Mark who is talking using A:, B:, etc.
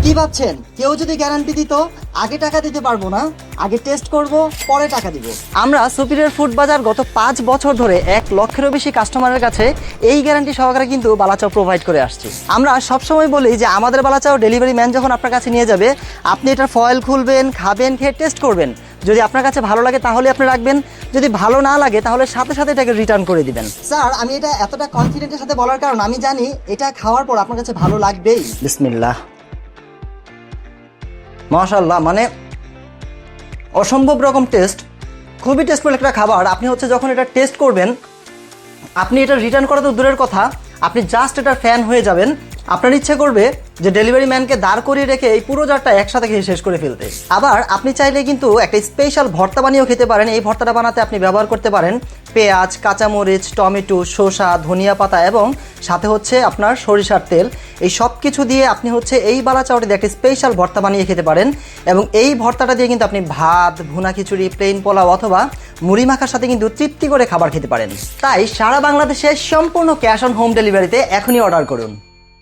A: কি ভাবছেন কেউ যদি গ্যারান্টি দিত আগে টাকা দিতে পারবো না, আগে টেস্ট করব পরে টাকা দিব? আমরা সুপিরিয়র ফুড বাজার গত 5 বছর ধরে 1 লক্ষেরও বেশি কাস্টমারের কাছে এই গ্যারান্টি সহকারে কিন্তু বালাচাও প্রোভাইড করে আসছি। আমরা সবসময় বলি যে আমাদের বালাচাও ডেলিভারি ম্যান যখন আপনার কাছে নিয়ে যাবে, আপনি এটার ফয়েল খুলবেন, খাবেন, খেয়ে টেস্ট করবেন। যদি আপনার কাছে ভালো লাগে তাহলে আপনি রাখবেন, যদি ভালো না লাগে তাহলে সাথে সাথে এটাকে রিটার্ন করে দিবেন। স্যার, আমি এটা এতটা কনফিডেন্টের সাথে বলার কারণ আমি জানি এটা খাওয়ার পর আপনার কাছে ভালো লাগবেই। বিসমিল্লাহ, মাশাআল্লাহ, মানে অসম্ভব রকম টেস্ট, খুবই টেস্টফুল একটা খাবার। আপনি যখন এটা টেস্ট করবেন, আপনি এটা রিটার্ন করা তো দূরের কথা, আপনি জাস্ট এটার ফ্যান হয়ে যাবেন। আপনার ইচ্ছে করবে যে ডেলিভারি ম্যানকে দাঁড় করিয়ে রেখে এই পুরো জারটা একসাথে খেয়ে শেষ করে ফেলতে। আবার আপনি চাইলে কিন্তু একটা স্পেশাল ভর্তা বানিয়েও খেতে পারেন। এই ভর্তাটা বানাতে আপনি ব্যবহার করতে পারেন পেঁয়াজ, কাঁচামরিচ, টমেটো, শসা, ধনিয়া পাতা এবং সাথে আপনার সরিষার তেল। এই সব কিছু দিয়ে আপনি এই বালাচাওটি দিয়ে একটা স্পেশাল ভর্তা বানিয়ে খেতে পারেন। এবং এই ভর্তাটা দিয়ে কিন্তু আপনি ভাত, ভুনা খিচুড়ি, প্লেন পোলাও অথবা মুড়ি মাখার সাথে কিন্তু তৃপ্তি করে খাবার খেতে পারেন। তাই সারা বাংলাদেশে সম্পূর্ণ ক্যাশ অন হোম ডেলিভারিতে এখনই অর্ডার করুন।